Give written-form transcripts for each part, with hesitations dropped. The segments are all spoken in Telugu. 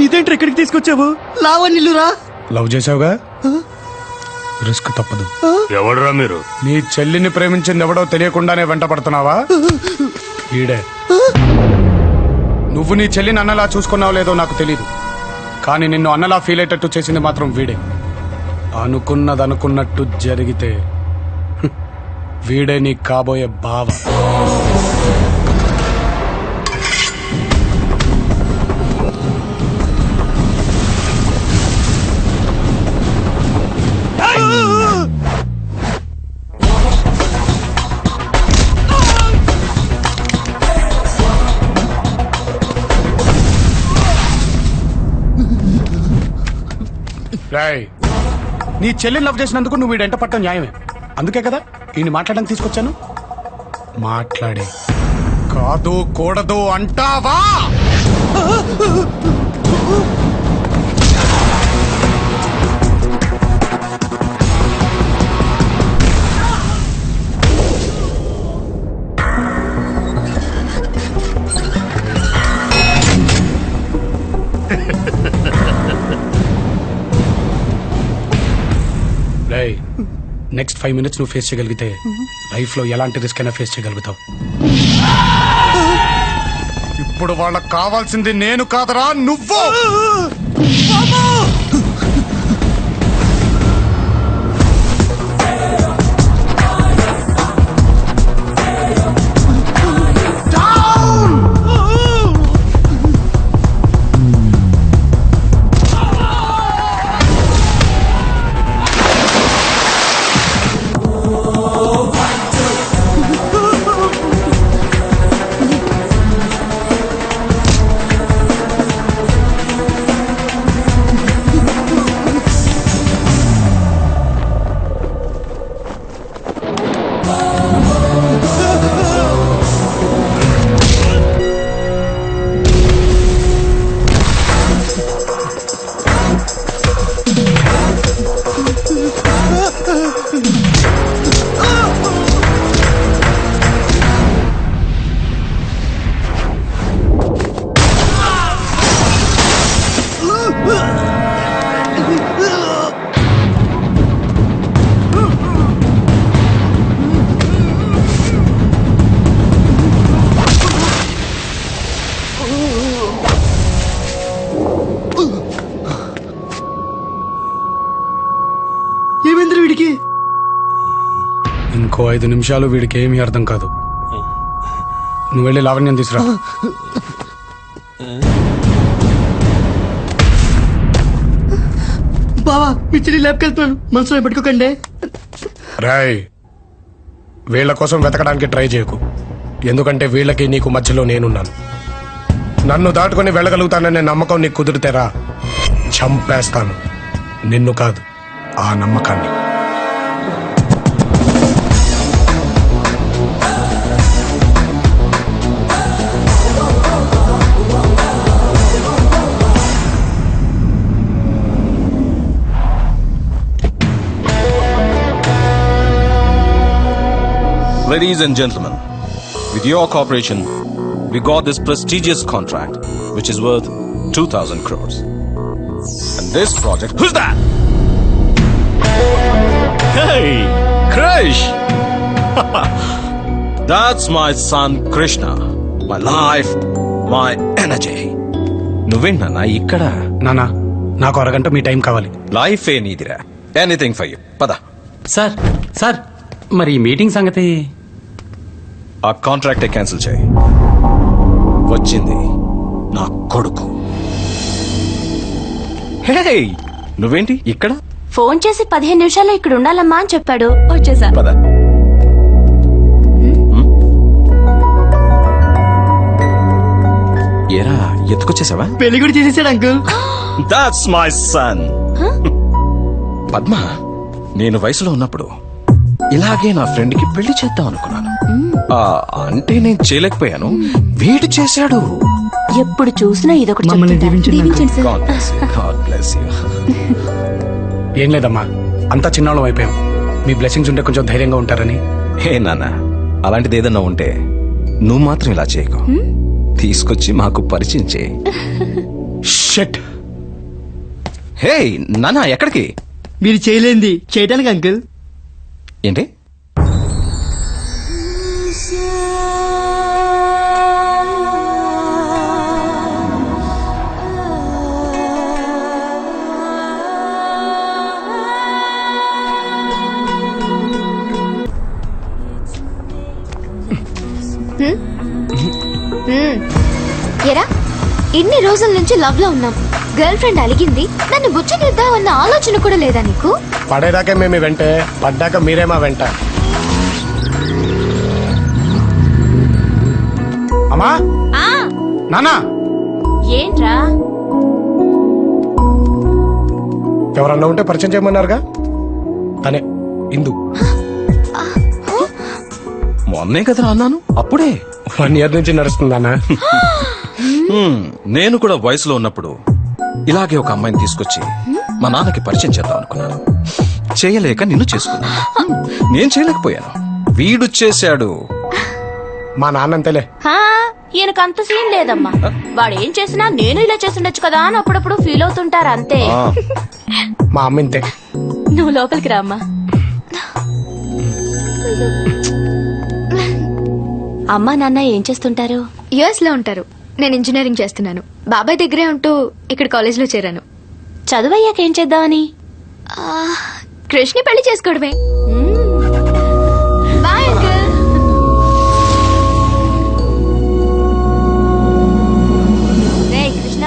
ఇదేంటి ఇక్కడికి తీసుకొచ్చావు? లావణ్యులురా. లవ్ చేసావుగా, రిస్క్ తప్పదు. ఎవడరా మీరు? నీ చెల్లిని ప్రేమించింది ఎవడో తెలియకుండానే వెంట పడుతున్నావా? ఈడే. నువ్వు నీ చెల్లిని అన్నలా చూసుకున్నావో లేదో నాకు తెలీదు, కానీ నిన్ను అన్నలా ఫీల్ అయ్యేటట్టు చేసింది మాత్రం వీడే. అనుకున్నది అనుకున్నట్టు జరిగితే వీడే నీ కాబోయే బావ. నీ చెల్లిని లవ్ చేసినందుకు నువ్వు వీడంట పట్టం న్యాయమే. అందుకే కదా ఈయన మాట్లాడడానికి తీసుకొచ్చాను. మాట్లాడే కాదు కూడదు అంటావా? నెక్స్ట్ 5 minutes నువ్వు ఫేస్ చేయగలిగితే లైఫ్ లో ఎలాంటి రిస్క్ అయినా ఫేస్ చేయగలుగుతావు. ఇప్పుడు వాళ్ళకి కావాల్సింది నేను కాదరా, నువ్వు. ఇంకో 5 నిమిషాలు వీడికి ఏమీ అర్థం కాదు. నువ్వు వెళ్ళి లావణ్యం తీసురా. బావా మీ చెల్లి ల్యాబ్కి వెళ్తున్నాను, మనసులో పెట్టుకోకండి. రాయ్, వీళ్ళ కోసం వెతకడానికి ట్రై చేయకు, ఎందుకంటే వీళ్ళకి నీకు మధ్యలో నేనున్నాను. నన్ను దాటుకొని వెళ్ళగలుగుతాననే నమ్మకం నీకు కుదిరితేరా, చంపేస్తాను. నిన్ను కాదు, ఆ నమ్మకాన్ని. Ladies and gentlemen, with your cooperation, we got this prestigious contract, which is worth 2,000 crores. And this project... Who's that? Hey, Krish! That's my son Krishna. My life, my energy. నువ్వేంటన్నా ఇక్కడ? నానా, నాకు అరగంట మీ టైం కావాలి. లైఫ్ ఏ నీదిరా. Anything for you. పద. సార్ మరి ఈ మీటింగ్ సంగతి? ఆ కాంట్రాక్టే క్యాన్సిల్ చేయి. వచ్చింది నా కొడుకు. హే, నువ్వేంటి ఇక్కడ? ఫోన్ చేసి 15 నిమిషాల్లో ఇక్కడ ఉండాలమ్మా అని చెప్పాడు, వచ్చేసా. పద. ఏరా, ఎత్తుకొచ్చేసావా? పెళ్లి కూడా చేసేసాడు uncle. That's my son. Padma, నేను వయసులో ఉన్నప్పుడు ఇలాగే నా ఫ్రెండ్ కి పెళ్లి చేద్దాం అనుకున్నాను. అంటే నేను చేయలేకపోయాను, వీడు చేశాడు. ఎప్పుడు చూసినా ఇదొకటి మమ్మల్ని చెప్తుంటా. దీవించండి దీవించండి sir. God bless you. God bless you. ఏం లేదమ్మా, అంతా చిన్నాళ్ళం అయిపోయాం. మీ బ్లెస్సింగ్స్ ఉంటే కొంచెం ధైర్యంగా ఉంటారని. హే నాన్న, అలాంటిది ఏదన్నా ఉంటే నువ్వు మాత్రం ఇలా చేయకు. తీసుకొచ్చి మాకు పరిచయం చేయి. షెట్. హే నానా ఎక్కడికి? మీరు చేయలేంది చేయటానికి అంకుల్. ఏంటి? ఎరా ఇన్ని రోజుల నుంచి లవ్ లో ఉన్నాం. గర్ల్ ఫ్రెండ్ అలిగింది, నన్ను బుచ్చగిద్దామన్న ఆలోచన కూడా లేదా నీకు? పడేదాకే మేము వెంటే, పడ్డాక మీరే మా వెంట. అమ్మా నానా, ఏంట్రా? ఎవరన్నా ఉంటే పరిచయం చేయమన్నారుగా, తనే ఇందు. మొన్నే కదా అన్నాను, అప్పుడే. 1 year నుంచి నడుస్తుందన్నా. నేను కూడా వయసులో ఉన్నప్పుడు ఇలాగే ఒక అమ్మాయిని తీసుకొచ్చి మా నాన్నకి పరిచయం చేద్దాం అనుకున్నాను. చేయలేక నిన్ను చేసుకున్నాను. నేను చేయలేకపోయాను, వీడు చేశాడు. మా నాన్న అంతేలే. ఈయనకు అంత సీన్ లేదమ్మా. వాడు ఏం చేసినా నేను ఇలా చేస్తుండొచ్చు కదా అని అప్పుడప్పుడు ఫీల్ అవుతుంటారు అంతే. ఆ, మా అమ్మ ఇంతే. నువ్వు లోపలికి రామ్మా. అమ్మా నాన్న ఏం చేస్తుంటారు? యుఎస్ లో ఉంటారు. నేను ఇంజనీరింగ్ చేస్తున్నాను. బాబాయ్ దగ్గరే ఉంటూ ఇక్కడ కాలేజ్ లో చేరాను. చదువయ్యాక ఏం చేద్దామని? కృష్ణి పెళ్లి చేసుకోవడమే. Bye uncle. రేయ్ కృష్ణ,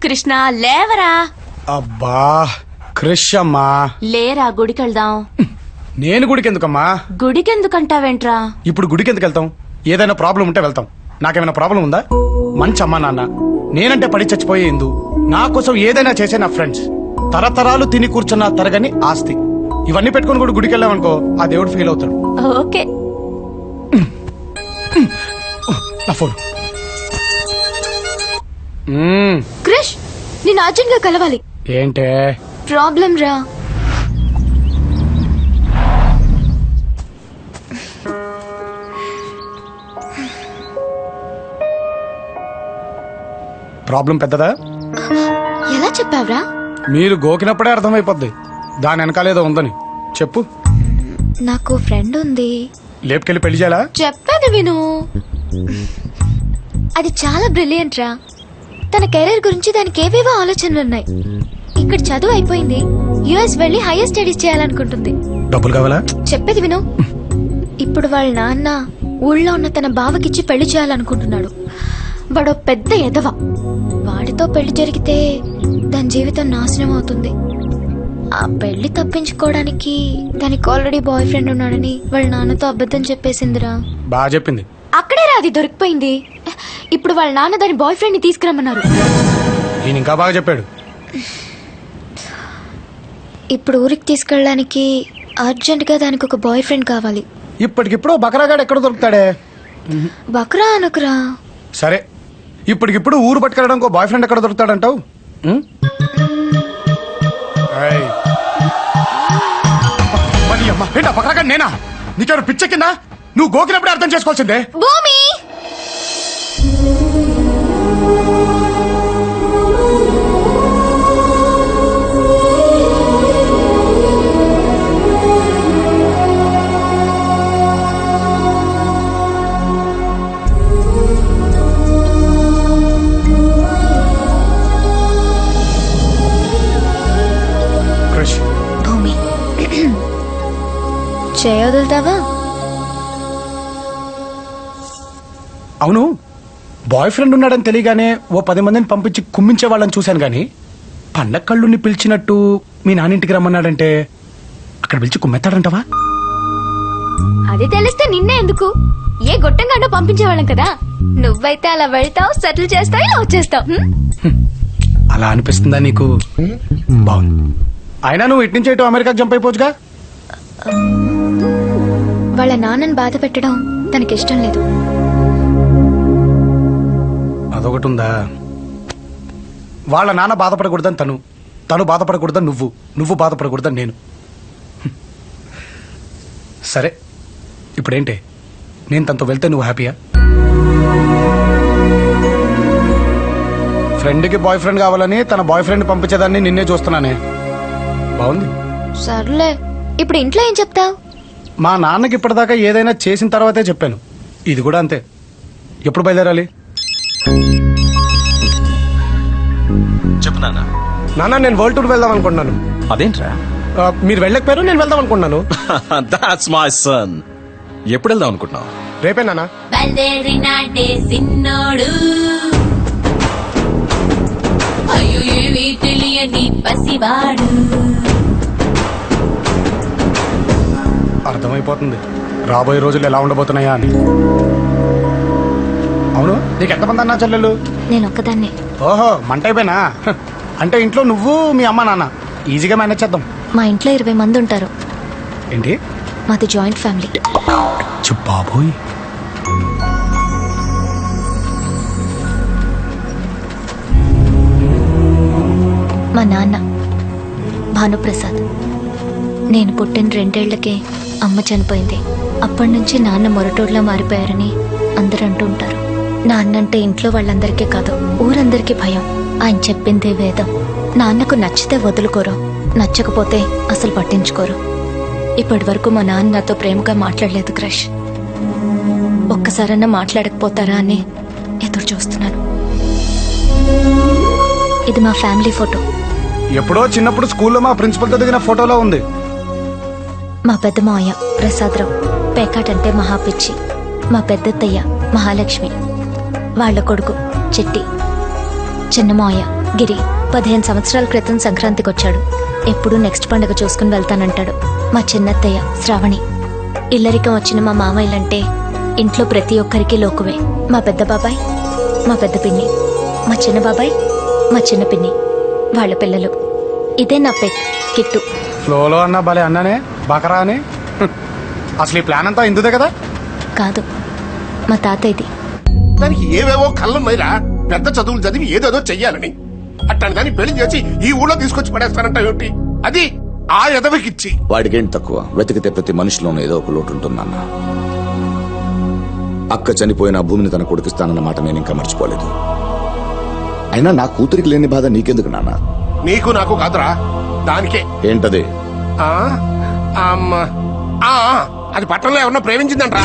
కృష్ణ లేవరా. అబ్బా క్రిష్ అమ్మా. లేరా, గుడికి వెళ్దాం. నేను గుడికి ఎందుకమ్మా? గుడికి ఎందుకంటావేంట్రా? ఇప్పుడు గుడికి ఎందుకు వెళ్తాం? ఏదైనా ప్రాబ్లం ఉంటే వెళ్తాం. నాకేమైనా ప్రాబ్లం ఉందా? మంచి అమ్మా నాన్న, నేనంటే పడి చచ్చిపోయే ఇందు, నా కోసం ఏదైనా చేసే నా ఫ్రెండ్స్, తరతరాలు తిని కూర్చున్న తరగని ఆస్తి, ఇవన్నీ పెట్టుకుని కూడా గుడికి వెళ్ళామనుకో, ఆ దేవుడు ఫీల్ అవుతాడు. ఓకే. నా ఫోన్. క్రిష్, నేను అర్జెంట్ గా కలవాలి. ఏంటే ప్రాబ్లం రా. ప్రాబ్లం పెద్దదా? ఎలా చెప్పావ్రా? మీరు గోకినప్పుడే అర్థమైపోద్ది దాని వెనకాలేదో ఉందని. చెప్పు. నాకు ఫ్రెండ్ ఉంది. లేపుకెళ్ళి పెళ్లి చేయాలా? చెప్పేది విను. అది చాలా బ్రిలియంట్ రా. తన కెరీర్ గురించి దానికి ఏవేవో ఆలోచనలున్నాయి. ఇక్కడ చదువు అయిపోయింది, యుఎస్ వెళ్లి హైయర్ స్టడీస్ చేయాలనుకుంటుంది. డబ్బులు కావాలా? చెప్పేది విను. ఇప్పుడు వాళ్ళ నాన్న ఊళ్ళో ఉన్న తన బావకిచ్చి పెళ్లి చేయాలనుకుంటున్నాడు. వాడో పెద్ద ఎదవ. వాడితో పెళ్లి జరిగితే దాని జీవితం నాశనం అవుతుంది. ఆ పెళ్లి తప్పించుకోవడానికి దానికి ఆల్రెడీ బాయ్ ఫ్రెండ్ ఉన్నాడని వాళ్ళ నాన్నతో అబద్ధం చెప్పేసిందిరా. బాగా చెప్పింది. అక్కడే రా అది దొరికిపోయింది. ఇప్పుడు వాళ్ళ నాన్న దాని బాయ్ ఫ్రెండ్ ని తీసుకురమ్మన్నారు. నేను ఇంకా బాగా చెప్పాడు. ఇప్పుడు ఊరికి తీసుకెళ్ళడానికి అర్జెంట్ గా దానికి ఒక బాయ్ ఫ్రెండ్ కావాలి. ఇప్పటికిప్పుడు బకరాగాడు ఎక్కడ దొరుకుతాడే? బక్రా అనుకురా. సరే, ఇప్పటికిప్పుడు ఊరు పట్టుకెళ్ళడానికి ఒక బాయ్ ఫ్రెండ్ ఎక్కడ దొరుకుతాడంటావు? పక్కన నేనా? నీకెవరు పిచ్చెక్కిందా? నువ్వు గోకినప్పుడే అర్థం చేసుకోవాల్సిందే. భూమి, భూమి చేయొదులుతావా? అవును, బాయ్ ఫ్రెండ్ ఉన్నాడని తెలియగానే ఓ 10 మందిని పంపించి కుమ్మించే వాళ్ళని చూశాను గాని, పండగ కళ్ళుని పిలిచినట్టు మీ నాన్నింటికి రమ్మన్నాడంటే అక్కడ పిలిచి కుమ్మెత్తాడంటవా? అది తెలిస్తే నిన్నే ఎందుకు, ఏ గొట్టంగానో పంపించేవాళ్ళం కదా. నువ్వైతే అలా వెళ్తావు, సెటిల్ చేస్తావు, ఇలా వచ్చేస్తావు. అలా అనిపిస్తుందా నీకు? బాగుంది. అయినా నువ్వు ఇటు నుంచి ఇటు అమెరికాకి జంప్ అయిపోవచ్చుగా. వాళ్ళ నాన్నని బాధ పెట్టడం తనకిష్టం లేదు. అదొకటి ఉందా? వాళ్ళ నాన్న బాధపడకూడదని తను బాధపడకూడదని నువ్వు బాధపడకూడదని నేను. సరే, ఇప్పుడేంటి? నేను తనతో వెళ్తే నువ్వు హ్యాపీయా? ఫ్రెండ్కి బాయ్ ఫ్రెండ్ కావాలని తన బాయ్ ఫ్రెండ్ పంపించేదాన్ని నిన్నే చూస్తున్నానే. బాగుంది. సర్లే ఇప్పుడు ఇంట్లో ఏం చెప్తావు? మా నాన్నకి ఇప్పటిదాకా ఏదైనా చేసిన తర్వాతే చెప్పాను. ఇది కూడా అంతే. ఎప్పుడు బయలుదేరాలి? చెప్పు నాన్న. నాన్న నేను వరల్డ్ టూర్ వెళ్దాం అనుకుంటున్నాను. అదేంట్రా? మీరు వెళ్ళకపోయారు, నేను వెళ్దాం అనుకుంటున్నాను. That's my son. ఎప్పుడు వెళ్దాం అనుకుంటున్నావు? రేపే నాన్న. బయలుదేరినాడే సిన్నోడు, అయ్యో ఏమీ తెలియని పసివాడు. అర్థమైపోతుంది రాబోయే రోజులు ఎలా ఉండబోతున్నాయా అని. అవును, నీకు ఎంతమంది అన్నా చెల్లెలు? నేను ఒక్కదాన్నే. ఓహో, మంట అయిపోయినా. అంటే ఇంట్లో నువ్వు మీ అమ్మ నాన్న ఈజీగా మేనేజ్ చేద్దాం. మా ఇంట్లో 20 మంది ఉంటారు. ఏంటి? మాది జాయింట్ ఫ్యామిలీ. బాబోయ్. మా నాన్న భానుప్రసాద్. నేను పుట్టిన 2 ఏళ్లకే అమ్మ చనిపోయింది. అప్పటి నుంచి నాన్న మొరటోడ్లా మారిపోయారని అందరూ అంటూ ఉంటారు. నాన్నంటే ఇంట్లో వాళ్ళందరికీ కాదు, ఊరందరికీ భయం. ఆయన చెప్పిందే వేదం. నాన్నకు నచ్చితే వదులుకోరు, నచ్చకపోతే అసలు పట్టించుకోరు. ఇప్పటి వరకు మా నాన్న నాతో ప్రేమగా మాట్లాడలేదు క్రష్. ఒక్కసారన్నా మాట్లాడకపోతారా అని ఎదురు చూస్తున్నాను. ఇది మా ఫ్యామిలీ ఫోటో. ఎప్పుడో చిన్నప్పుడు స్కూల్లో మా ప్రిన్సిపల్తో దిగిన ఫోటోలో ఉంది. మా పెద్ద మావయ్య ప్రసాదరావు పేకాటంటే మహాపిచ్చి. మా పెద్దత్తయ్య మహాలక్ష్మి, వాళ్ళ కొడుకు చెట్టి. చిన్న మావయ్య గిరి 15 సంవత్సరాల క్రితం సంక్రాంతికి వచ్చాడు. ఎప్పుడు నెక్స్ట్ పండుగ చూసుకుని వెళ్తానంటాడు. మా చిన్నత్తయ్య శ్రావణి. ఇల్లరికం వచ్చిన మా మామయ్యలంటే ఇంట్లో ప్రతి ఒక్కరికి లోకువే. మా పెద్ద బాబాయ్, మా పెద్ద పిన్ని, మా చిన్న బాబాయ్, మా చిన్న పిన్ని, వాళ్ళ పిల్లలు. ఇదే నా పెట్ కిట్టు. ఫ్లోలో అన్నా భలే అన్నానే బకరా అని. అసలు ఈ ప్లాన్ అంతా ఇందుదే కదా? కాదు, మా తాతయ్యది. దానికి ఏవేవో కళ్ళం మైరా పెద్ద చదువులు చదివి ఏదేదో చెయ్యాలని. అట్టాని దాన్ని పెళ్లి చేసి ఈ ఊళ్ళో తీసుకొచ్చి పడేస్తానంట ఏమిటి? అది ఆ ఎదవికిచ్చి. వాడికేంటి తక్కువ? వెతికితే ప్రతి మనిషిలోనూ ఏదో ఒక లోటు ఉంటుందన్న. అక్క చనిపోయిన భూమిని తన కొడుకిస్తానన్న మాట నేను ఇంకా మర్చిపోలేదు. అయినా నా కూతురికి లేని బాధ నీకెందుకు నాన్న? నీకు నాకు కాదురా, దానికే. ఏంటది? ఆ, అమ్మ. ఆ, అది పట్టణంలో ఎవరన్నా ప్రేమించిందంట్రా.